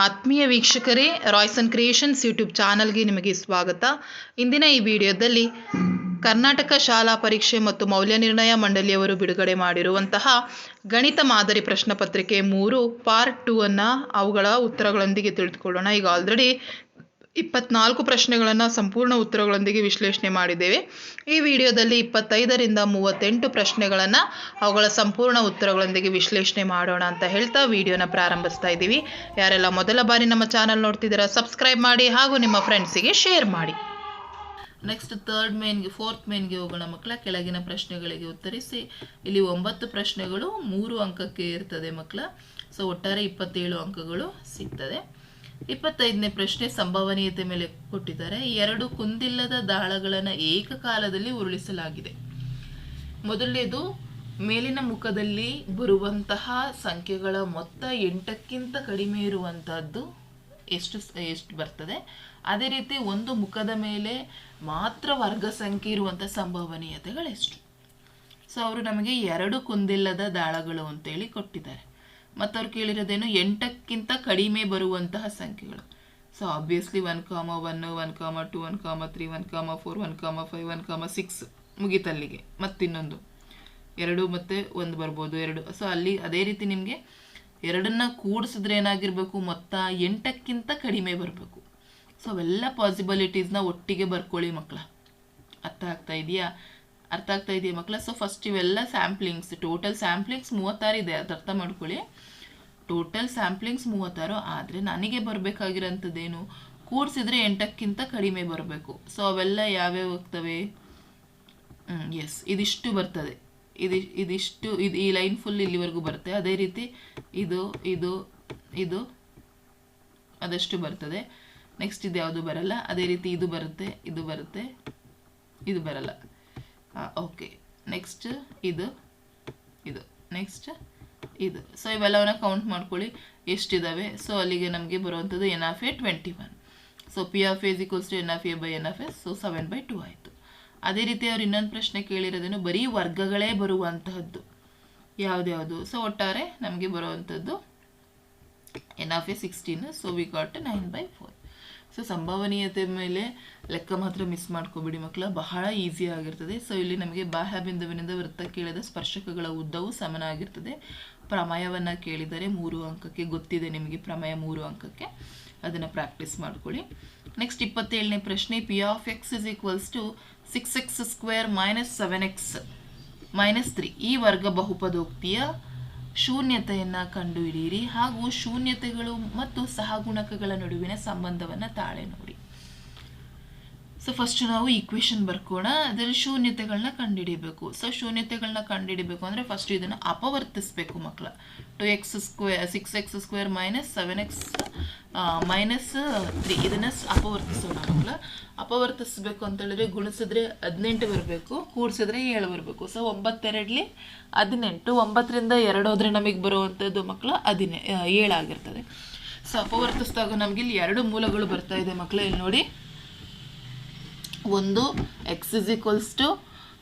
ಆತ್ಮೀಯ ವೀಕ್ಷಕರೇ, Royson creations YouTube ಚಾನಲ್ಗೆ ನಿಮಗೆ ಸ್ವಾಗತ. ಇಂದಿನ ಈ ವಿಡಿಯೋದಲ್ಲಿ ಕರ್ನಾಟಕ ಶಾಲಾ ಪರೀಕ್ಷೆ ಮತ್ತು ಮೌಲ್ಯ ನಿರ್ಣಯ ಮಂಡಳಿಯವರು ಬಿಡುಗಡೆ ಮಾಡಿರುವಂತಹ ಗಣಿತ ಮಾದರಿ ಪ್ರಶ್ನೆ ಪತ್ರಿಕೆ 3 ಪಾರ್ಟ್ 2 ಅನ್ನು ಅವುಗಳ ಉತ್ತರಗಳೊಂದಿಗೆ ತಿಳಿದುಕೊಳ್ಳೋಣ. ಈಗ ಆಲ್ರೆಡಿ 24 ಪ್ರಶ್ನೆಗಳನ್ನು ಸಂಪೂರ್ಣ ಉತ್ತರಗಳೊಂದಿಗೆ ವಿಶ್ಲೇಷಣೆ ಮಾಡಿದ್ದೇವೆ. ಈ ವಿಡಿಯೋದಲ್ಲಿ 25ರಿಂದ 38 ಪ್ರಶ್ನೆಗಳನ್ನು ಅವುಗಳ ಸಂಪೂರ್ಣ ಉತ್ತರಗಳೊಂದಿಗೆ ವಿಶ್ಲೇಷಣೆ ಮಾಡೋಣ ಅಂತ ಹೇಳ್ತಾ ವಿಡಿಯೋನ ಪ್ರಾರಂಭಿಸ್ತಾ ಇದ್ದೀವಿ. ಯಾರೆಲ್ಲ ಮೊದಲ ಬಾರಿ ನಮ್ಮ ಚಾನಲ್ ನೋಡ್ತಿದ್ದೀರಾ ಸಬ್ಸ್ಕ್ರೈಬ್ ಮಾಡಿ ಹಾಗೂ ನಿಮ್ಮ ಫ್ರೆಂಡ್ಸಿಗೆ ಶೇರ್ ಮಾಡಿ. ನೆಕ್ಸ್ಟ್ ಫೋರ್ತ್ ಮೇನ್ಗೆ ಹೋಗೋಣ ಮಕ್ಕಳ. ಕೆಳಗಿನ ಪ್ರಶ್ನೆಗಳಿಗೆ ಉತ್ತರಿಸಿ. ಇಲ್ಲಿ 9 ಪ್ರಶ್ನೆಗಳು 3 ಅಂಕಕ್ಕೆ ಇರ್ತದೆ ಮಕ್ಕಳ. ಸೊ ಒಟ್ಟಾರೆ 27 ಅಂಕಗಳು ಸಿಗ್ತದೆ. 25ನೇ ಪ್ರಶ್ನೆ ಸಂಭವನೀಯತೆ ಮೇಲೆ ಕೊಟ್ಟಿದ್ದಾರೆ. 2 ಕುಂದಿಲ್ಲದ ದಾಳಗಳನ್ನು ಏಕಕಾಲದಲ್ಲಿ ಉರುಳಿಸಲಾಗಿದೆ. ಮೊದಲನೇದು, ಮೇಲಿನ ಮುಖದಲ್ಲಿ ಬರುವಂತಹ ಸಂಖ್ಯೆಗಳ ಮೊತ್ತ 8ಕ್ಕಿಂತ ಕಡಿಮೆ ಇರುವಂತಹದ್ದು ಎಷ್ಟು ಬರ್ತದೆ. ಅದೇ ರೀತಿ ಒಂದು ಮುಖದ ಮೇಲೆ ಮಾತ್ರ ವರ್ಗ ಸಂಖ್ಯೆ ಇರುವಂತಹ ಸಂಭವನೀಯತೆಗಳೆಷ್ಟು. ಸೊ ಅವರು ನಮಗೆ 2 ಕುಂದಿಲ್ಲದ ದಾಳಗಳು ಅಂತೇಳಿ ಕೊಟ್ಟಿದ್ದಾರೆ. ಮತ್ತು ಅವ್ರು ಕೇಳಿರೋದೇನು, 8ಕ್ಕಿಂತ ಕಡಿಮೆ ಬರುವಂತಹ ಸಂಖ್ಯೆಗಳು. So obviously 1,1, 1,2, 1,3, 1,4, 1,5, 1,6 ಮುಗಿತಲ್ಲಿಗೆ. ಮತ್ತಿನ್ನೊಂದು 2 ಮತ್ತು 1 ಬರ್ಬೋದು 2. ಸೊ ಅಲ್ಲಿ ಅದೇ ರೀತಿ ನಿಮಗೆ 2ನ್ನ ಕೂಡಿಸಿದ್ರೆ ಏನಾಗಿರ್ಬೇಕು, ಮೊತ್ತ 8ಕ್ಕಿಂತ ಕಡಿಮೆ ಬರಬೇಕು. ಸೊ ಅವೆಲ್ಲ ಪಾಸಿಬಿಲಿಟೀಸ್ನ ಒಟ್ಟಿಗೆ ಬರ್ಕೊಳ್ಳಿ ಮಕ್ಕಳ. ಅರ್ಥ ಆಗ್ತಾ ಇದೆಯಾ ಮಕ್ಕಳ? ಸೊ ಫಸ್ಟ್ ಇವೆಲ್ಲ ಸ್ಯಾಂಪ್ಲಿಂಗ್ಸ್, ಟೋಟಲ್ ಸ್ಯಾಂಪ್ಲಿಂಗ್ಸ್ 36 ಇದೆ, ಅದು ಅರ್ಥ ಮಾಡ್ಕೊಳ್ಳಿ. ಟೋಟಲ್ ಸ್ಯಾಂಪ್ಲಿಂಗ್ಸ್ 36, ಆದರೆ ನನಗೆ ಬರಬೇಕಾಗಿರೋಂಥದ್ದೇನು, ಕೂಡಿಸಿದ್ರೆ 8ಕ್ಕಿಂತ ಕಡಿಮೆ ಬರಬೇಕು. ಸೊ ಅವೆಲ್ಲ ಯಾವ್ಯಾವ ಹೋಗ್ತವೆ? ಎಸ್, ಇದಿಷ್ಟು ಬರ್ತದೆ. ಇದಿಷ್ಟು ಈ ಲೈನ್ ಫುಲ್ ಇಲ್ಲಿವರೆಗೂ ಬರುತ್ತೆ. ಅದೇ ರೀತಿ ಇದು ಇದು ಇದು ಅದಷ್ಟು ಬರ್ತದೆ. ನೆಕ್ಸ್ಟ್ ಇದು ಯಾವುದು ಬರಲ್ಲ. ಅದೇ ರೀತಿ ಇದು ಬರುತ್ತೆ, ಇದು ಬರುತ್ತೆ, ಇದು ಬರಲ್ಲ. ಓಕೆ, ನೆಕ್ಸ್ಟ್ ಇದು ಇದು ನೆಕ್ಸ್ಟ್ ಇದು. ಸೊ ಇವೆಲ್ಲವನ್ನ ಕೌಂಟ್ ಮಾಡ್ಕೊಳ್ಳಿ ಎಷ್ಟಿದ್ದಾವೆ. ಸೊ ಅಲ್ಲಿಗೆ ನಮಗೆ ಬರುವಂಥದ್ದು NF 21. So P(a) = NF(a)/NF(s). So 7/2 ಆಯಿತು. ಅದೇ ರೀತಿ ಅವ್ರು ಇನ್ನೊಂದು ಪ್ರಶ್ನೆ ಕೇಳಿರೋದೇನು, ಬರೀ ವರ್ಗಗಳೇ ಬರುವಂತಹದ್ದು ಯಾವ್ದ್ಯಾವುದು. ಸೊ ಒಟ್ಟಾರೆ ನಮಗೆ ಬರುವಂಥದ್ದು NF 16. So we got 9/4. So ಸಂಭವನೀಯತೆ ಮೇಲೆ ಲೆಕ್ಕ ಮಾತ್ರ ಮಿಸ್ ಮಾಡ್ಕೊಬಿಡಿ ಮಕ್ಕಳ, ಬಹಳ ಈಸಿ ಆಗಿರ್ತದೆ. ಸೊ ಇಲ್ಲಿ ನಮಗೆ ಬಾಹ್ಯ ಬಿಂದುವಿನಿಂದ ವೃತ್ತಕ್ಕೇಳಿದ ಸ್ಪರ್ಶಕಗಳ ಉದ್ದವು ಸಮನಾಗಿರ್ತದೆ. ಪ್ರಮೇಯವನ್ನು ಕೇಳಿದರೆ 3 ಅಂಕಕ್ಕೆ, ಗೊತ್ತಿದೆ ನಿಮಗೆ ಪ್ರಮೇಯ 3 ಅಂಕಕ್ಕೆ, ಅದನ್ನು ಪ್ರಾಕ್ಟೀಸ್ ಮಾಡ್ಕೊಳ್ಳಿ. ನೆಕ್ಸ್ಟ್ 27ನೇ ಪ್ರಶ್ನೆ, P(x) = 6x² - 7x - 3 ಈ ವರ್ಗ ಬಹುಪದೋಕ್ತಿಯ ಶೂನ್ಯತೆಯನ್ನು ಕಂಡುಹಿಡಿಯಿರಿ ಹಾಗೂ ಶೂನ್ಯತೆಗಳು ಮತ್ತು ಸಹಗುಣಕಗಳ ನಡುವಿನ ಸಂಬಂಧವನ್ನು ತಾಳೆ ನೋಡಿ. ಸೊ ಫಸ್ಟ್ ನಾವು ಈಕ್ವೇಶನ್ ಬರ್ಕೋಣ. ಅದರಲ್ಲಿ ಶೂನ್ಯತೆಗಳನ್ನ ಕಂಡುಹಿಡಿಯಬೇಕು. ಸೊ ಶೂನ್ಯತೆಗಳನ್ನ ಕಂಡುಹಿಡಿಬೇಕು ಅಂದರೆ ಫಸ್ಟ್ ಇದನ್ನು ಅಪವರ್ತಿಸಬೇಕು ಮಕ್ಕಳ. 6x² - 7x - 3 ಇದನ್ನು ಅಪವರ್ತಿಸೋಣ ಮಕ್ಕಳ. ಅಪವರ್ತಿಸಬೇಕು ಅಂತ ಹೇಳಿದ್ರೆ ಗುಣಿಸಿದ್ರೆ 18 ಬರಬೇಕು, ಕೂಡಿಸಿದ್ರೆ 7 ಬರಬೇಕು. ಸೊ 9 2 18, 9ರಿಂದ 2 ಹೋದರೆ ನಮಗೆ ಬರುವಂಥದ್ದು ಮಕ್ಕಳ 7 ಆಗಿರ್ತದೆ. ಸೊ ಅಪವರ್ತಿಸಿದಾಗ ನಮಗೆ ಇಲ್ಲಿ 2 ಮೂಲಗಳು ಬರ್ತಾ ಇದೆ ಮಕ್ಕಳ. ಇಲ್ಲಿ ನೋಡಿ, ಒಂದು x =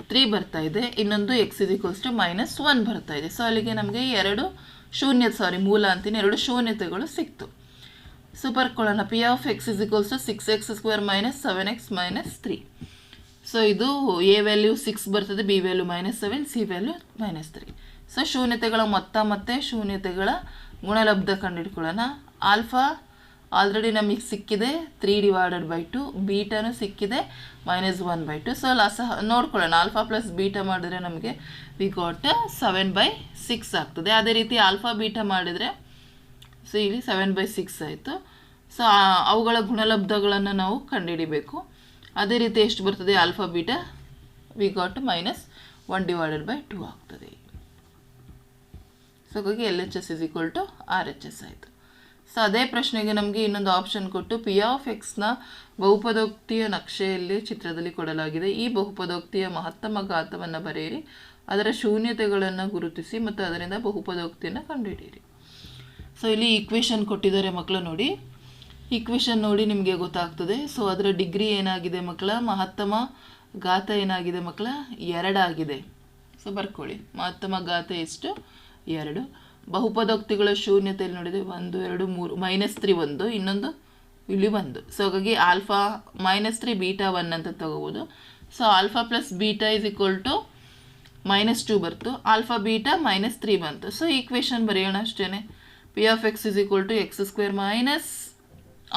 3 ಬರ್ತಾ ಇದೆ, ಇನ್ನೊಂದು x = -1 ಬರ್ತಾ ಇದೆ. ಸೊ ಅಲ್ಲಿಗೆ ನಮಗೆ 2 ಮೂಲ ಅಂತೀನಿ, 2 ಶೂನ್ಯತೆಗಳು ಸಿಕ್ತು. ಸೊ ಬರ್ಕೊಳ್ಳೋಣ. P(x) = 6x² - 7x - 3. ಸೊ ಇದು A ವ್ಯಾಲ್ಯೂ 6 ಬರ್ತದೆ, B value -7, C value -3. So ಶೂನ್ಯತೆಗಳ ಮೊತ್ತ ಮತ್ತು ಶೂನ್ಯತೆಗಳ ಗುಣಲಬ್ಧ ಕಂಡುಹಿಡ್ಕೊಳ್ಳೋಣ. ಆಲ್ಫಾ ಆಲ್ರೆಡಿ ನಮಗೆ ಸಿಕ್ಕಿದೆ 3/2, ಬೀಟಾನು ಸಿಕ್ಕಿದೆ -1/2. ಸೊ ನೋಡ್ಕೊಳ್ಳೋಣ, ಆಲ್ಫಾ ಪ್ಲಸ್ ಬೀಟಾ ಮಾಡಿದ್ರೆ ನಮಗೆ ವಿ ಗಾಟ್ 7/6 ಆಗ್ತದೆ. ಅದೇ ರೀತಿ ಆಲ್ಫಾ ಬೀಟಾ ಮಾಡಿದರೆ ಸೊ ಇಲ್ಲಿ 7/6 ಆಯಿತು. ಸೊ ಅವುಗಳ ಗುಣಲಬ್ಧಗಳನ್ನು ನಾವು ಕಂಡುಹಿಡಿಬೇಕು. ಅದೇ ರೀತಿ ಎಷ್ಟು ಬರ್ತದೆ ಆಲ್ಫಾ ಬೀಟಾ, ವಿ ಗಾಟ್ -1/2 ಆಗ್ತದೆ. ಸೊ ಹಾಗಾಗಿ LHS = RHS ಆಯಿತು. ಸೊ ಅದೇ ಪ್ರಶ್ನೆಗೆ ನಮಗೆ ಇನ್ನೊಂದು ಆಪ್ಷನ್ ಕೊಟ್ಟು P(x)ನ ಬಹುಪದೋಕ್ತಿಯ ನಕ್ಷೆಯಲ್ಲಿ ಚಿತ್ರದಲ್ಲಿ ಕೊಡಲಾಗಿದೆ. ಈ ಬಹುಪದೋಕ್ತಿಯ ಮಹತ್ತಮ ಘಾತವನ್ನು ಬರೆಯಿರಿ, ಅದರ ಶೂನ್ಯತೆಗಳನ್ನು ಗುರುತಿಸಿ ಮತ್ತು ಅದರಿಂದ ಬಹುಪದೋಕ್ತಿಯನ್ನು ಕಂಡುಹಿಡಿಯಿರಿ. ಸೊ ಇಲ್ಲಿ ಈಕ್ವೇಷನ್ ಕೊಟ್ಟಿದ್ದಾರೆ ಮಕ್ಕಳು. ನೋಡಿ, ಈಕ್ವೇಷನ್ ನೋಡಿ ನಿಮಗೆ ಗೊತ್ತಾಗ್ತದೆ. ಸೊ ಅದರ ಡಿಗ್ರಿ ಏನಾಗಿದೆ ಮಕ್ಕಳ, ಮಹತ್ತಮ ಘಾತ ಏನಾಗಿದೆ ಮಕ್ಕಳ, 2 ಆಗಿದೆ. ಸೊ ಬರ್ಕೊಳ್ಳಿ, ಮಹತ್ತಮ ಘಾತ ಎಷ್ಟು, 2. ಬಹುಪದೋಕ್ತಿಗಳ ಶೂನ್ಯತೆಯಲ್ಲಿ ನೋಡಿದರೆ 1 2 3 -3 1, ಇನ್ನೊಂದು ಇಲ್ಲಿ 1. ಸೊ ಹಾಗಾಗಿ ಆಲ್ಫಾ -3 ಬೀಟಾ 1 ಅಂತ ತಗೋಬೋದು. So alpha plus beta is equal to -2 ಬರ್ತು, ಆಲ್ಫಾ ಬೀಟಾ -3 ಬಂತು. ಸೊ ಈಕ್ವೇಷನ್ ಬರೆಯೋಣ ಅಷ್ಟೇ. P of X is equal to x² minus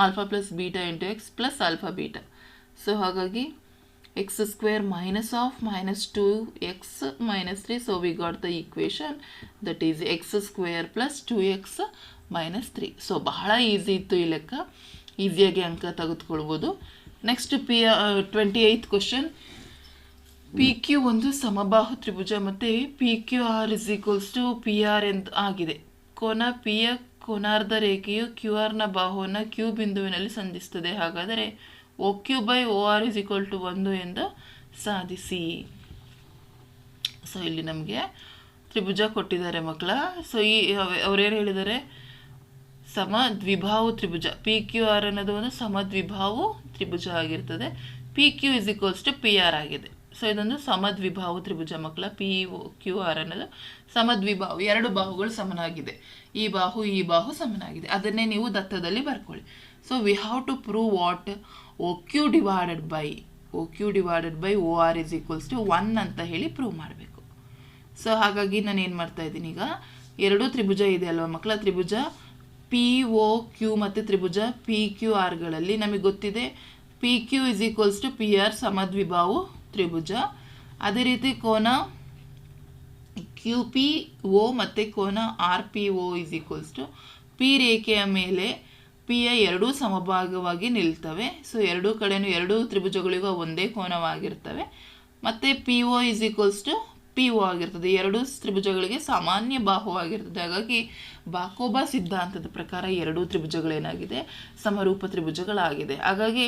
alpha plus beta into X plus alpha beta. So ಹಾಗಾಗಿ x² minus of -2x -3. So we got the equation that is x² plus 2x minus 3. So ಬಹಳ easy ಇತ್ತು ಈ ಲೆಕ್ಕ, ಈಸಿಯಾಗಿ ಅಂಕ ತೆಗೆದುಕೊಳ್ಬೋದು. Next 28th question. P Q ಒಂದು ಸಮಬಾಹು ತ್ರಿಭುಜ ಮತ್ತು P Q R is equals to P R ಎಂದು ಆಗಿದೆ. ಕೋನ ಪಿಯ ಕೋನಾರ್ಧ ರೇಖೆಯು ಕ್ಯೂ ಆರ್ನ ಬಾಹುವನ್ನು ಕ್ಯೂ ಬಿಂದುವಿನಲ್ಲಿ ಸಂಧಿಸುತ್ತದೆ. ಹಾಗಾದರೆ OQ by OR is equal to 1 ಎಂದು ಸಾಧಿಸಿ. ಸೊ ಇಲ್ಲಿ ನಮಗೆ ತ್ರಿಭುಜ ಕೊಟ್ಟಿದ್ದಾರೆ ಮಕ್ಕಳ. ಸೊ ಅವ್ರೇನು ಹೇಳಿದ್ದಾರೆ, ಸಮದ್ವಿಬಾಹು ತ್ರಿಭುಜ ಪಿ ಕ್ಯೂ ಆರ್ ಅನ್ನೋದು ಒಂದು ಸಮದ್ವಿಬಾಹು ತ್ರಿಭುಜ ಆಗಿರ್ತದೆ. P Q is equals to P R ಆಗಿದೆ. ಸೊ ಇದೊಂದು ಸಮದ್ವಿಬಾಹು ತ್ರಿಭುಜ ಮಕ್ಕಳ. ಪಿ ಕ್ಯೂ ಆರ್ ಅನ್ನೋದು ಸಮದ್ವಿಬಾಹು, ಎರಡು ಬಾಹುಗಳು ಸಮನಾಗಿದೆ, ಈ ಬಾಹು ಸಮನಾಗಿದೆ. ಅದನ್ನೇ ನೀವು ದತ್ತದಲ್ಲಿ ಬರ್ಕೊಳ್ಳಿ. So we have to prove what OQ divided by OR is equals to 1 ಅಂತ ಹೇಳಿ ಪ್ರೂವ್ ಮಾಡಬೇಕು. ಸೊ ಹಾಗಾಗಿ ನಾನು ಏನು ಮಾಡ್ತಾ ಇದ್ದೀನಿ, ಈಗ ಎರಡು ತ್ರಿಭುಜ ಇದೆ ಅಲ್ವಾ ಮಕ್ಕಳ. ತ್ರಿಭುಜ POQ ಮತ್ತು ತ್ರಿಭುಜ PQRಗಳಲ್ಲಿ ನಮಗೆ ಗೊತ್ತಿದೆ PQ is equals to PR ಸಮದ್ವಿಬಾಹು ತ್ರಿಭುಜ. ಅದೇ ರೀತಿ ಕೋನ QPO ಮತ್ತು ಕೋನ RPO is equals to P ರೇಖೆಯ ಮೇಲೆ ಪಿಯ ಎರಡೂ ಸಮಭಾಗವಾಗಿ ನಿಲ್ತವೆ. ಸೊ ಎರಡೂ ಕಡೆಯೂ ಎರಡೂ ತ್ರಿಭುಜಗಳಿಗೂ ಒಂದೇ ಕೋನವಾಗಿರ್ತವೆ. ಮತ್ತು PO is equals to PO ಆಗಿರ್ತದೆ, ಎರಡೂ ತ್ರಿಭುಜಗಳಿಗೆ ಸಾಮಾನ್ಯ ಬಾಹುವಾಗಿರ್ತದೆ. ಹಾಗಾಗಿ ಬಾಕೋಬಾ ಸಿದ್ಧಾಂತದ ಪ್ರಕಾರ ಎರಡೂ ತ್ರಿಭುಜಗಳೇನಾಗಿದೆ, ಸಮರೂಪ ತ್ರಿಭುಜಗಳಾಗಿದೆ. ಹಾಗಾಗಿ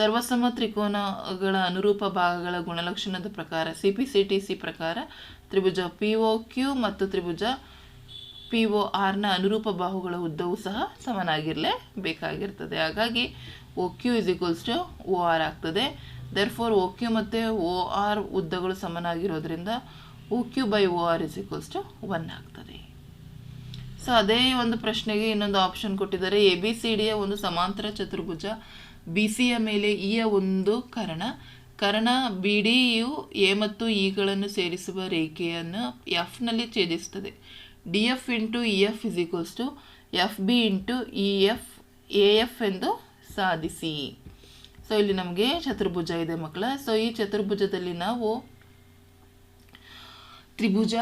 ಸರ್ವಸಮ ತ್ರಿಕೋನಗಳ ಅನುರೂಪ ಭಾಗಗಳ ಗುಣಲಕ್ಷಣದ ಪ್ರಕಾರ CPCTC ಪ್ರಕಾರ ತ್ರಿಭುಜ POQ ಮತ್ತು ತ್ರಿಭುಜ PORನ ಅನುರೂಪ ಬಾಹುಗಳ ಉದ್ದವೂ ಸಹ ಸಮನಾಗಿರಲೇಬೇಕಾಗಿರ್ತದೆ. ಹಾಗಾಗಿ OQ is equals to OR ಆಗ್ತದೆ. ದೇರ್ಫೋರ್ OQ ಮತ್ತು OR ಉದ್ದಗಳು ಸಮನಾಗಿರೋದ್ರಿಂದ OQ by OR is equals to 1 ಆಗ್ತದೆ. ಸೊ ಅದೇ ಒಂದು ಪ್ರಶ್ನೆಗೆ ಇನ್ನೊಂದು ಆಪ್ಷನ್ ಕೊಟ್ಟಿದ್ದಾರೆ. ABCDಯ ಒಂದು ಸಮಾಂತರ ಚತುರ್ಭುಜ, BCಯ ಮೇಲೆ ಇಯ ಒಂದು ಕರ್ಣ BDಯು ಎ ಮತ್ತು ಇಗಳನ್ನು ಸೇರಿಸುವ ರೇಖೆಯನ್ನು Fನಲ್ಲಿ ಛೇದಿಸುತ್ತದೆ. DF into EF is equals to FB into EF AF ಎಂದು ಸಾಧಿಸಿ. ಸೊ ಇಲ್ಲಿ ನಮಗೆ ಚತುರ್ಭುಜ ಇದೆ ಮಕ್ಕಳ. ಸೊ ಈ ಚತುರ್ಭುಜದಲ್ಲಿ ನಾವು ತ್ರಿಭುಜ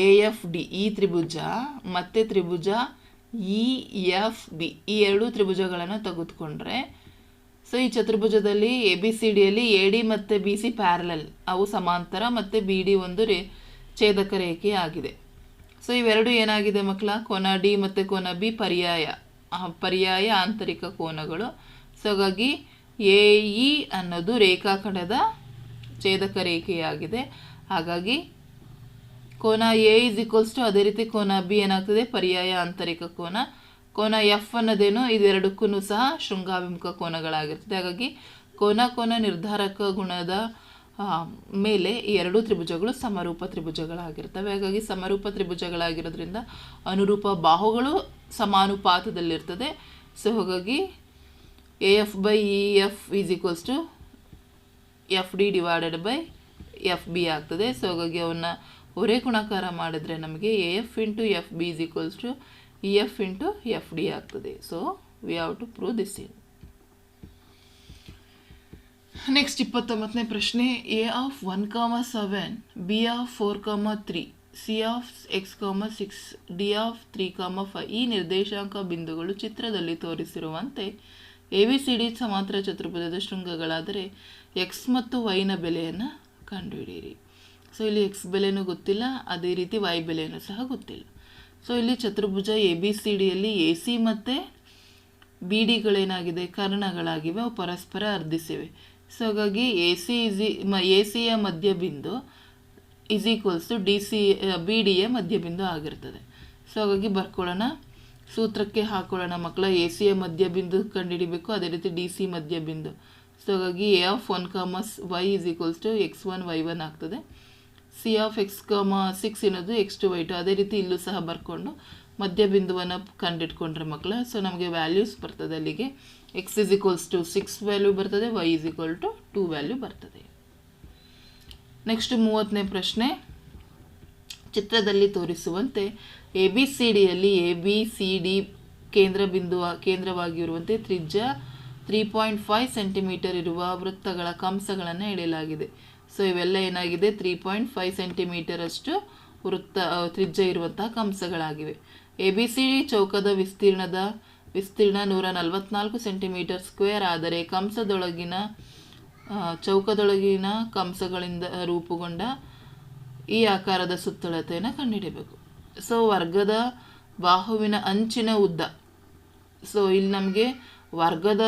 AFD ಈ ತ್ರಿಭುಜ ಮತ್ತು ತ್ರಿಭುಜ EFB ಈ ಎರಡು ತ್ರಿಭುಜಗಳನ್ನು ತೆಗೆದುಕೊಂಡ್ರೆ, ಸೊ ಈ ಚತುರ್ಭುಜದಲ್ಲಿ ABCDಯಲ್ಲಿ AD ಮತ್ತು BC ಪ್ಯಾರಲಲ್, ಅವು ಸಮಾಂತರ, ಮತ್ತು BD ಒಂದು ಛೇದಕ ರೇಖೆ ಆಗಿದೆ. ಸೊ ಇವೆರಡು ಏನಾಗಿದೆ ಮಕ್ಕಳ, ಕೋನ ಡಿ ಮತ್ತು ಕೋನ ಬಿ ಪರ್ಯಾಯ ಆಂತರಿಕ ಕೋನಗಳು. ಸೊ ಹಾಗಾಗಿ AE ಅನ್ನೋದು ರೇಖಾಖಂಡದ ಛೇದಕ ರೇಖೆಯಾಗಿದೆ. ಹಾಗಾಗಿ ಕೋನ A ಇಸ್ ಈಕ್ವಲ್ಸ್ ಟು, ಅದೇ ರೀತಿ ಕೋನ ಬಿ ಏನಾಗ್ತದೆ, ಪರ್ಯಾಯ ಆಂತರಿಕ ಕೋನ. ಕೋನ F ಅನ್ನೋದೇನು, ಇದೆರಡಕ್ಕೂ ಸಹ ಶೃಂಗಾಭಿಮುಖ ಕೋನಗಳಾಗಿರ್ತದೆ. ಹಾಗಾಗಿ ಕೋನ ನಿರ್ಧಾರಕ ಗುಣದ ಮೇಲೆ ಈ ಎರಡೂ ತ್ರಿಭುಜಗಳು ಸಮರೂಪ ತ್ರಿಭುಜಗಳಾಗಿರ್ತವೆ. ಹಾಗಾಗಿ ಸಮರೂಪ ತ್ರಿಭುಜಗಳಾಗಿರೋದ್ರಿಂದ ಅನುರೂಪ ಬಾಹುಗಳು ಸಮಾನುಪಾತದಲ್ಲಿರ್ತದೆ. ಸೊ ಹಾಗಾಗಿ AF by EF is equals to FD divided by FB ಆಗ್ತದೆ. ಸೊ ಹಾಗಾಗಿ ಅವನ್ನ ಹೊರೆ ಗುಣಾಕಾರ ಮಾಡಿದ್ರೆ ನಮಗೆ AF into FB is equals to EF into FD ಆಗ್ತದೆ. So we have to prove this in. Next 29ನೇ ಪ್ರಶ್ನೆ. A of 1,7, B of 4,3, C of x,6, D of 3,5 ಈ ನಿರ್ದೇಶಾಂಕ ಬಿಂದುಗಳು ಚಿತ್ರದಲ್ಲಿ ತೋರಿಸಿರುವಂತೆ ABCD ಸಮಾಂತರ ಚತುರ್ಭುಜದ ಶೃಂಗಗಳಾದರೆ x ಮತ್ತು y ನ ಬೆಲೆಯನ್ನು ಕಂಡುಹಿಡಿಯಿರಿ. ಸೊ ಇಲ್ಲಿ x ಬೆಲೆನೂ ಗೊತ್ತಿಲ್ಲ, ಅದೇ ರೀತಿ y ಬೆಲೆಯೂ ಸಹ ಗೊತ್ತಿಲ್ಲ. ಸೊ ಇಲ್ಲಿ ಚತುರ್ಭುಜ ABCDಯಲ್ಲಿ AC ಮತ್ತು BDಗಳೇನಾಗಿದೆ, ಕರ್ಣಗಳಾಗಿವೆ, ಅವು ಪರಸ್ಪರ ಅರ್ಧಿಸಿವೆ. ಸೊ ಹಾಗಾಗಿ ACಯ ಮಧ್ಯಬಿಂದು ಇಸ್ ಈಕ್ವಲ್ಸ್ ಟು BDಯ ಮಧ್ಯಬಿಂದು ಆಗಿರ್ತದೆ. ಸೊ ಹಾಗಾಗಿ ಬರ್ಕೊಳ್ಳೋಣ, ಸೂತ್ರಕ್ಕೆ ಹಾಕೊಳ್ಳೋಣ ಮಕ್ಕಳ. ACಯ ಮಧ್ಯಬಿಂದು ಕಂಡುಹಿಡಿಬೇಕು, ಅದೇ ರೀತಿ DC ಮಧ್ಯಬಿಂದು. ಸೊ ಹಾಗಾಗಿ A of 1, Y is equals to x1 y1 ಆಗ್ತದೆ. ಸಿ ಆಫ್ ಎಕ್ಸ್ ಕಾಮ 6 ಅನ್ನೋದು x2y2. ಅದೇ ರೀತಿ ಇಲ್ಲೂ ಸಹ ಬರ್ಕೊಂಡು ಮಧ್ಯ ಬಿಂದುವನ್ನು ಕಂಡಿಡ್ಕೊಂಡ್ರೆ ಮಕ್ಕಳ, ಸೊ ನಮಗೆ ವ್ಯಾಲ್ಯೂಸ್ ಬರ್ತದೆ. ಅಲ್ಲಿಗೆ x = 6 ವ್ಯಾಲ್ಯೂ ಬರ್ತದೆ, y = 2 ವ್ಯಾಲ್ಯೂ ಬರ್ತದೆ. ನೆಕ್ಸ್ಟ್ 30ನೇ ಪ್ರಶ್ನೆ. ಚಿತ್ರದಲ್ಲಿ ತೋರಿಸುವಂತೆ ABCDಯಲ್ಲಿ ABCD ಕೇಂದ್ರವಾಗಿರುವಂತೆ ತ್ರಿಜ್ಯ 3.5 ಸೆಂಟಿಮೀಟರ್ ಇರುವ ವೃತ್ತಗಳ ಕಂಸಗಳನ್ನು ಎಳೆಯಲಾಗಿದೆ. ಸೊ ಇವೆಲ್ಲ ಏನಾಗಿದೆ, 3.5 ಸೆಂಟಿಮೀಟರ್ ಅಷ್ಟು ತ್ರಿಜ್ಯ ಇರುವಂತಹ ಕಂಸಗಳಾಗಿವೆ. ABCD ಚೌಕದ ವಿಸ್ತೀರ್ಣ 144 ಸೆಂಟಿಮೀಟರ್ ಸ್ಕ್ವೇರ್ ಆದರೆ ಚೌಕದೊಳಗಿನ ಕಂಸಗಳಿಂದ ರೂಪುಗೊಂಡ ಈ ಆಕಾರದ ಸುತ್ತಳತೆಯನ್ನು ಕಂಡುಹಿಡಿಯಬೇಕು. ಸೊ ವರ್ಗದ ಬಾಹುವಿನ ಅಂಚಿನ ಉದ್ದ, ಸೊ ಇಲ್ಲಿ ನಮಗೆ ವರ್ಗದ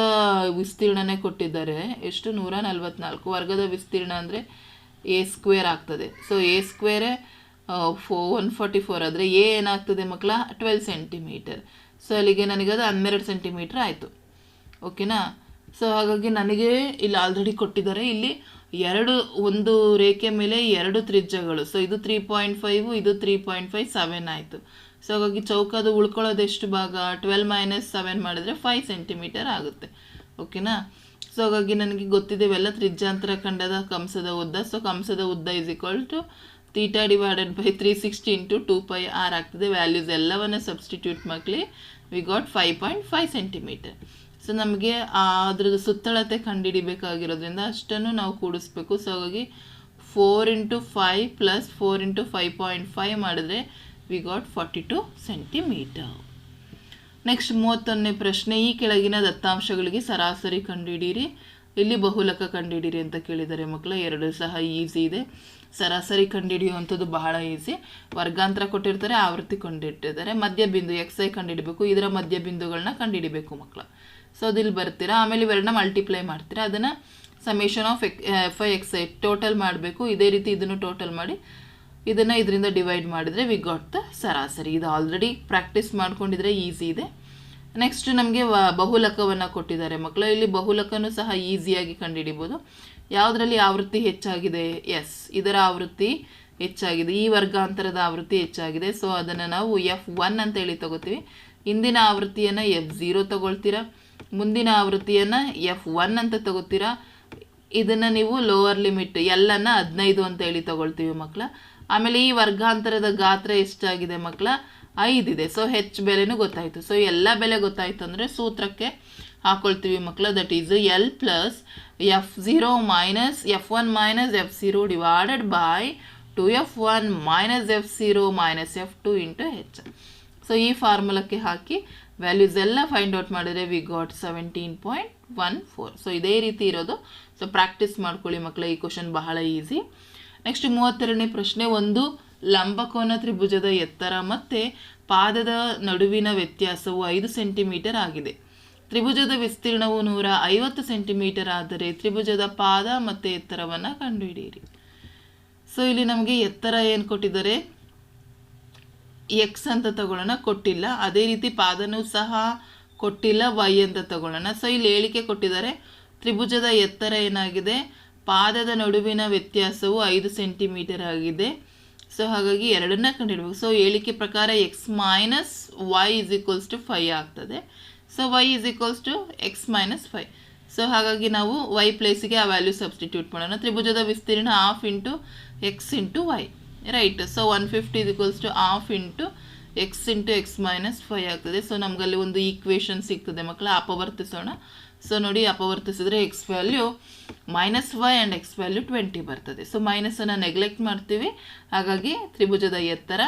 ವಿಸ್ತೀರ್ಣನೇ ಕೊಟ್ಟಿದ್ದಾರೆ. ಎಷ್ಟು? 144. ವರ್ಗದ ವಿಸ್ತೀರ್ಣ ಅಂದರೆ A² ಆಗ್ತದೆ. ಸೊ A² 144 ಆದರೆ A ಏನಾಗ್ತದೆ ಮಕ್ಕಳ? 12 ಸೆಂಟಿಮೀಟರ್. ಸೊ ಅಲ್ಲಿಗೆ ನನಗದು 12 ಸೆಂಟಿಮೀಟರ್ ಆಯಿತು. ಓಕೆನಾ? ಸೊ ಹಾಗಾಗಿ ನನಗೆ ಇಲ್ಲಿ ಆಲ್ರೆಡಿ ಕೊಟ್ಟಿದ್ದಾರೆ. ಇಲ್ಲಿ ಒಂದು ರೇಖೆ ಮೇಲೆ 2 ತ್ರಿಜ್ಯಗಳು. ಸೊ ಇದು 3.5, ಇದು 3.57 ಆಯಿತು. ಸೊ ಹಾಗಾಗಿ ಚೌಕದ ಉಳ್ಕೊಳ್ಳೋದು ಎಷ್ಟು ಭಾಗ? 12 - 7 ಮಾಡಿದ್ರೆ 5 ಸೆಂಟಿಮೀಟರ್ ಆಗುತ್ತೆ. ಓಕೆನಾ? ಸೊ ಹಾಗಾಗಿ ನನಗೆ ಗೊತ್ತಿದೆ ಇವೆಲ್ಲ ತ್ರಿಜ್ಯಾಂತರ ಖಂಡದ ಕಂಸದ ಉದ್ದ. ಸೊ ಕಂಸದ ಉದ್ದ = θ / 360 × 2πr ಆಗ್ತದೆ. ವ್ಯಾಲ್ಯೂಸ್ ಎಲ್ಲವನ್ನ ಸಬ್ಸ್ಟಿಟ್ಯೂಟ್ ಮಕ್ಕಳಿ, ವಿ ಗಾಟ್ 5.5 ಸೆಂಟಿಮೀಟರ್. ಸೊ ನಮಗೆ ಅದ್ರದ್ದು ಸುತ್ತಳತೆ ಕಂಡುಹಿಡಿಬೇಕಾಗಿರೋದ್ರಿಂದ ಅಷ್ಟನ್ನು ನಾವು ಕೂಡಿಸ್ಬೇಕು. ಸೊ ಹಾಗಾಗಿ 4 × 5 + 4 × 5.5 ಮಾಡಿದ್ರೆ ವಿ ಗಾಟ್ 42 ಸೆಂಟಿಮೀಟರ್. ನೆಕ್ಸ್ಟ್ 31ನೇ ಪ್ರಶ್ನೆ. ಈ ಕೆಳಗಿನ ದತ್ತಾಂಶಗಳಿಗೆ ಸರಾಸರಿ ಕಂಡುಹಿಡಿಯಿರಿ. ಇಲ್ಲಿ ಬಹುಲಕ ಕಂಡುಹಿಡಿಯಿರಿ ಅಂತ ಕೇಳಿದ್ದಾರೆ ಮಕ್ಕಳು. ಎರಡು ಸಹ ಈಸಿ ಇದೆ. ಸರಾಸರಿ ಕಂಡುಹಿಡಿಯುವಂಥದ್ದು ಬಹಳ ಈಸಿ. ವರ್ಗಾಂತರ ಕೊಟ್ಟಿರ್ತಾರೆ, ಆವೃತ್ತಿ ಕಂಡುಹಿಟ್ಟಿರ್ತಾರೆ. ಮಧ್ಯ ಬಿಂದು XI ಕಂಡುಹಿಡಬೇಕು. ಇದರ ಮಧ್ಯ ಬಿಂದುಗಳನ್ನ ಕಂಡುಹಿಡಿಬೇಕು ಮಕ್ಕಳು. ಸೊ ಅದಿಲ್ಲಿ ಬರ್ತೀರಾ. ಆಮೇಲೆ ಇವೆರಡನ್ನ ಮಲ್ಟಿಪ್ಲೈ ಮಾಡ್ತೀರಾ. ಅದನ್ನು ಸಮೇಷನ್ ಆಫ್ FI/XI ಟೋಟಲ್ ಮಾಡಬೇಕು. ಇದೇ ರೀತಿ ಇದನ್ನು ಟೋಟಲ್ ಮಾಡಿ ಇದನ್ನು ಇದರಿಂದ ಡಿವೈಡ್ ಮಾಡಿದರೆ ವಿ ಗಾಟ್ ದ ಸರಾಸರಿ. ಇದು ಆಲ್ರೆಡಿ ಪ್ರಾಕ್ಟೀಸ್ ಮಾಡ್ಕೊಂಡಿದ್ರೆ ಈಸಿ ಇದೆ. ನೆಕ್ಸ್ಟ್ ನಮಗೆ ಬಹುಲಕವನ್ನು ಕೊಟ್ಟಿದ್ದಾರೆ ಮಕ್ಕಳು. ಇಲ್ಲಿ ಬಹುಲಕನೂ ಸಹ ಈಸಿಯಾಗಿ ಕಂಡುಹಿಡಿಬೋದು. ಯಾವುದರಲ್ಲಿ ಆವೃತ್ತಿ ಹೆಚ್ಚಾಗಿದೆ? ಎಸ್, ಇದರ ಆವೃತ್ತಿ ಹೆಚ್ಚಾಗಿದೆ. ಈ ವರ್ಗಾಂತರದ ಆವೃತ್ತಿ ಹೆಚ್ಚಾಗಿದೆ. ಸೊ ಅದನ್ನು ನಾವು F1 ಅಂತ ಹೇಳಿ ತಗೋತೀವಿ. ಹಿಂದಿನ ಆವೃತ್ತಿಯನ್ನು F0 ತಗೊಳ್ತೀರಾ, ಮುಂದಿನ ಆವೃತ್ತಿಯನ್ನು F1 ಅಂತ ತಗೋತೀರಾ. ಇದನ್ನು ನೀವು ಲೋವರ್ ಲಿಮಿಟ್ ಎಲ್ಲನ್ನು 15 ಅಂತ ಹೇಳಿ ತಗೊಳ್ತೀವಿ ಮಕ್ಕಳ. ಆಮೇಲೆ ಈ ವರ್ಗಾಂತರದ ಗಾತ್ರ ಎಷ್ಟಾಗಿದೆ ಮಕ್ಕಳ? 5 ಇದೆ. ಸೊ ಹೆಚ್ಚು ಬೆಲೆನೂ ಗೊತ್ತಾಯಿತು. ಸೊ ಎಲ್ಲ ಬೆಲೆ ಗೊತ್ತಾಯಿತು ಅಂದರೆ ಸೂತ್ರಕ್ಕೆ ಹಾಕೊಳ್ತೀವಿ ಮಕ್ಕಳ. That is L + F0 - F1 - F0 divided by 2F1 - F0 - F2 × H. So ಈ ಫಾರ್ಮುಲಕ್ಕೆ ಹಾಕಿ ವ್ಯಾಲ್ಯೂಸ್ ಎಲ್ಲ ಫೈಂಡ್ ಔಟ್ ಮಾಡಿದರೆ ವಿ ಗಾಟ್ 17.14. ಸೊ ಇದೇ ರೀತಿ ಇರೋದು. ಸೊ ಪ್ರಾಕ್ಟೀಸ್ ಮಾಡ್ಕೊಳ್ಳಿ ಮಕ್ಕಳ. ಈ ಕ್ವಶನ್ ಬಹಳ ಈಸಿ. ನೆಕ್ಸ್ಟ್ 32ನೇ ಪ್ರಶ್ನೆ. ಒಂದು ಲಂಬಕೋನ ತ್ರಿಭುಜದ ಎತ್ತರ ಮತ್ತು ಪಾದದ ನಡುವಿನ ವ್ಯತ್ಯಾಸವು 5 ಸೆಂಟಿಮೀಟರ್ ಆಗಿದೆ. ತ್ರಿಭುಜದ ವಿಸ್ತೀರ್ಣವು 150 ಸೆಂಟಿಮೀಟರ್ ಆದರೆ ತ್ರಿಭುಜದ ಪಾದ ಮತ್ತು ಎತ್ತರವನ್ನು ಕಂಡುಹಿಡಿಯಿರಿ. ಸೊ ಇಲ್ಲಿ ನಮಗೆ ಎತ್ತರ ಏನು ಕೊಟ್ಟಿದ್ದಾರೆ? X ಅಂತ ತಗೊಳ್ಳೋಣ, ಕೊಟ್ಟಿಲ್ಲ. ಅದೇ ರೀತಿ ಪಾದನೂ ಸಹ ಕೊಟ್ಟಿಲ್ಲ, Y ಅಂತ ತಗೊಳ್ಳೋಣ. ಸೊ ಇಲ್ಲಿ ಹೇಳಿಕೆ ಕೊಟ್ಟಿದ್ದಾರೆ ತ್ರಿಭುಜದ ಎತ್ತರ ಏನಾಗಿದೆ? ಪಾದದ ನಡುವಿನ ವ್ಯತ್ಯಾಸವು 5 ಸೆಂಟಿಮೀಟರ್ ಆಗಿದೆ. ಸೊ ಹಾಗಾಗಿ ಎರಡನ್ನ ಕಂಡುಹಿಡಬೇಕು. ಸೊ ಹೇಳಿಕೆ ಪ್ರಕಾರ X - Y = 5 ಆಗ್ತದೆ. So Y = X - 5. ಸೊ ಹಾಗಾಗಿ ನಾವು Y ಪ್ಲೇಸಿಗೆ ಆ ವ್ಯಾಲ್ಯೂ ಸಬ್ಸ್ಟಿಟ್ಯೂಟ್ ಮಾಡೋಣ. ತ್ರಿಭುಜದ ವಿಸ್ತೀರ್ಣ 1/2 × X × Y, right. So 150 = 1/2 × X × X - 5 ಆಗ್ತದೆ. ಸೊ ನಮಗಲ್ಲಿ ಒಂದು ಈಕ್ವೇಷನ್ ಸಿಗ್ತದೆ ಮಕ್ಕಳ. ಅಪವರ್ತಿಸೋಣ. ಸೊ ನೋಡಿ, ಅಪವರ್ತಿಸಿದ್ರೆ X value -5 and X value 20 ಬರ್ತದೆ. ಸೊ ಮೈನಸನ್ನು ನೆಗ್ಲೆಕ್ಟ್ ಮಾಡ್ತೀವಿ. ಹಾಗಾಗಿ ತ್ರಿಭುಜದ ಎತ್ತರ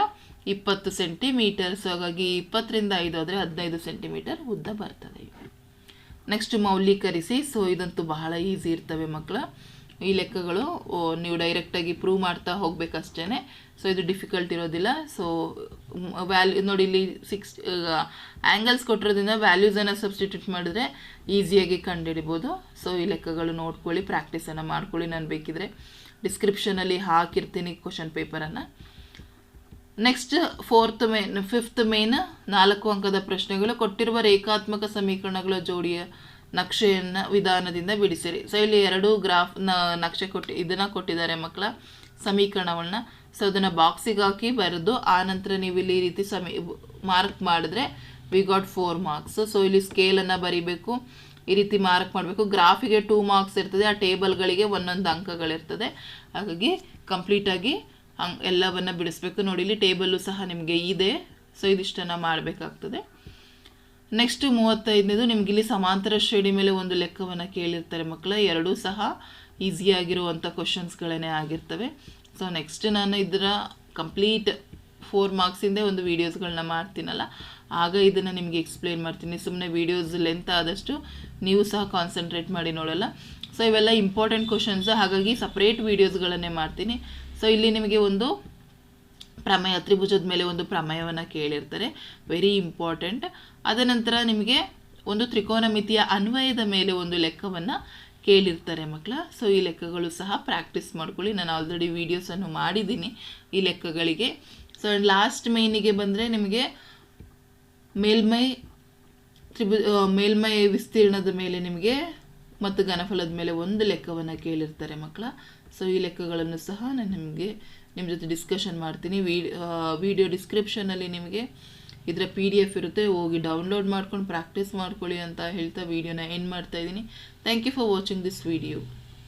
20 ಸೆಂಟಿಮೀಟರ್. ಸೊ ಹಾಗಾಗಿ 20 ರಿಂದ 5 ಆದರೆ 15 ಸೆಂಟಿಮೀಟರ್ ಉದ್ದ ಬರ್ತದೆ. ನೆಕ್ಸ್ಟ್ ಮೌಲ್ಯೀಕರಿಸಿ. ಸೊ ಇದಂತೂ ಬಹಳ ಈಸಿ ಇರ್ತವೆ ಮಕ್ಕಳ. ಈ ಲೆಕ್ಕಗಳು ನೀವು ಡೈರೆಕ್ಟಾಗಿ ಪ್ರೂವ್ ಮಾಡ್ತಾ ಹೋಗ್ಬೇಕಷ್ಟೇ. ಸೊ ಇದು ಡಿಫಿಕಲ್ಟ್ ಇರೋದಿಲ್ಲ. ಸೊ ವ್ಯಾಲ್ಯೂ ನೋಡಿ, ಇಲ್ಲಿ 6 ಆ್ಯಂಗಲ್ಸ್ ಕೊಟ್ಟಿರೋದ್ರಿಂದ ವ್ಯಾಲ್ಯೂಸನ್ನು ಸಬ್ಸ್ಟಿಟ್ಯೂಟ್ ಮಾಡಿದ್ರೆ ಈಸಿಯಾಗಿ ಕಂಡುಹಿಡಿಬೋದು. ಸೊ ಈ ಲೆಕ್ಕಗಳು ನೋಡ್ಕೊಳ್ಳಿ, ಪ್ರಾಕ್ಟೀಸನ್ನು ಮಾಡ್ಕೊಳ್ಳಿ. ನಾನು ಬೇಕಿದ್ರೆ ಡಿಸ್ಕ್ರಿಪ್ಷನಲ್ಲಿ ಹಾಕಿರ್ತೀನಿ ಕ್ವಶನ್ ಪೇಪರನ್ನು. ನೆಕ್ಸ್ಟ್ 5th ಮೇನ್ 4 ಅಂಕದ ಪ್ರಶ್ನೆಗಳು. ಕೊಟ್ಟಿರುವ ರೇಖಾತ್ಮಕ ಸಮೀಕರಣಗಳ ಜೋಡಿಯ ನಕ್ಷೆಯನ್ನು ವಿಧಾನದಿಂದ ಬಿಡಿಸಿರಿ. ಸೊ ಇಲ್ಲಿ 2 ಗ್ರಾಫ್ ನಕ್ಷೆ ಇದನ್ನು ಕೊಟ್ಟಿದ್ದಾರೆ ಮಕ್ಕಳ. ಸಮೀಕರಣಗಳನ್ನ. ಸೊ ಅದನ್ನು ಬಾಕ್ಸಿಗೆ ಹಾಕಿ ಬರೆದು ಆನಂತರ ನೀವು ಇಲ್ಲಿ ಈ ರೀತಿ ಮಾರ್ಕ್ ಮಾಡಿದ್ರೆ ವಿ ಗಾಟ್ 4 ಮಾರ್ಕ್ಸ್. ಸೊ ಇಲ್ಲಿ ಸ್ಕೇಲನ್ನು ಬರೀಬೇಕು, ಈ ರೀತಿ ಮಾರ್ಕ್ ಮಾಡಬೇಕು. ಗ್ರಾಫಿಗೆ 2 ಮಾರ್ಕ್ಸ್ ಇರ್ತದೆ, ಆ ಟೇಬಲ್ಗಳಿಗೆ ಒಂದೊಂದು ಅಂಕಗಳಿರ್ತದೆ. ಹಾಗಾಗಿ ಕಂಪ್ಲೀಟಾಗಿ ಎಲ್ಲವನ್ನು ಬಿಡಿಸ್ಬೇಕು. ನೋಡಿ ಇಲ್ಲಿ ಟೇಬಲ್ಲು ಸಹ ನಿಮಗೆ ಇದೆ. ಸೊ ಇದಿಷ್ಟನ್ನು ಮಾಡಬೇಕಾಗ್ತದೆ. ನೆಕ್ಸ್ಟ್ 35ನೇದು ನಿಮ್ಗೆ ಇಲ್ಲಿ ಸಮಾಂತರ ಶ್ರೇಣಿ ಮೇಲೆ ಒಂದು ಲೆಕ್ಕವನ್ನು ಕೇಳಿರ್ತಾರೆ ಮಕ್ಕಳ. ಎರಡೂ ಸಹ ಈಸಿಯಾಗಿರುವಂಥ ಕ್ವಶನ್ಸ್ಗಳೇ ಆಗಿರ್ತವೆ. ಸೊ ನೆಕ್ಸ್ಟ್ ನಾನು ಇದರ ಕಂಪ್ಲೀಟ್ 4 ಮಾರ್ಕ್ಸಿಂದೇ ಒಂದು ವೀಡಿಯೋಸ್ಗಳನ್ನ ಮಾಡ್ತೀನಲ್ಲ, ಆಗ ಇದನ್ನು ನಿಮಗೆ ಎಕ್ಸ್ಪ್ಲೇನ್ ಮಾಡ್ತೀನಿ. ಸುಮ್ಮನೆ ವೀಡಿಯೋಸ್ ಲೆಂತ್ ಆದಷ್ಟು ನೀವು ಸಹ ಕಾನ್ಸಂಟ್ರೇಟ್ ಮಾಡಿ ನೋಡಲ್ಲ. ಸೊ ಇವೆಲ್ಲ ಇಂಪಾರ್ಟೆಂಟ್ ಕ್ವಶನ್ಸ್, ಹಾಗಾಗಿ ಸಪ್ರೇಟ್ ವೀಡಿಯೋಸ್ಗಳನ್ನೇ ಮಾಡ್ತೀನಿ. ಸೊ ಇಲ್ಲಿ ನಿಮಗೆ ಒಂದು ಪ್ರಮೇಯ, ತ್ರಿಭುಜದ ಮೇಲೆ ಒಂದು ಪ್ರಮೇಯವನ್ನು ಕೇಳಿರ್ತಾರೆ, ವೆರಿ ಇಂಪಾರ್ಟೆಂಟ್. ಅದ ನಂತರ ನಿಮಗೆ ಒಂದು ತ್ರಿಕೋನಮಿತಿಯ ಅನ್ವಯದ ಮೇಲೆ ಒಂದು ಲೆಕ್ಕವನ್ನು ಕೇಳಿರ್ತಾರೆ ಮಕ್ಕಳ. ಸೊ ಈ ಲೆಕ್ಕಗಳು ಸಹ ಪ್ರಾಕ್ಟೀಸ್ ಮಾಡ್ಕೊಳ್ಳಿ. ನಾನು ಆಲ್ರೆಡಿ ವೀಡಿಯೋಸನ್ನು ಮಾಡಿದ್ದೀನಿ ಈ ಲೆಕ್ಕಗಳಿಗೆ. ಸೊ ಲಾಸ್ಟ್ ಮೇನಿಗೆ ಬಂದರೆ ನಿಮಗೆ ಮೇಲ್ಮೈ ವಿಸ್ತೀರ್ಣದ ಮೇಲೆ ನಿಮಗೆ ಮತ್ತು ಘನಫಲದ ಮೇಲೆ ಒಂದು ಲೆಕ್ಕವನ್ನು ಕೇಳಿರ್ತಾರೆ ಮಕ್ಕಳ. ಸೊ ಈ ಲೆಕ್ಕಗಳನ್ನು ಸಹ ನಾನು ನಿಮ್ಮ ಜೊತೆ ಡಿಸ್ಕಷನ್ ಮಾಡ್ತೀನಿ. ವಿಡಿಯೋ ಡಿಸ್ಕ್ರಿಪ್ಷನಲ್ಲಿ ನಿಮಗೆ ಇದರ PDF ಇರುತ್ತೆ, ಹೋಗಿ ಡೌನ್ಲೋಡ್ ಮಾಡ್ಕೊಂಡು ಪ್ರಾಕ್ಟೀಸ್ ಮಾಡ್ಕೊಳ್ಳಿ ಅಂತ ಹೇಳ್ತಾ ವಿಡಿಯೋನ ಎಂಡ್ ಮಾಡ್ತಾ ಇದ್ದೀನಿ. Thank you for watching this video.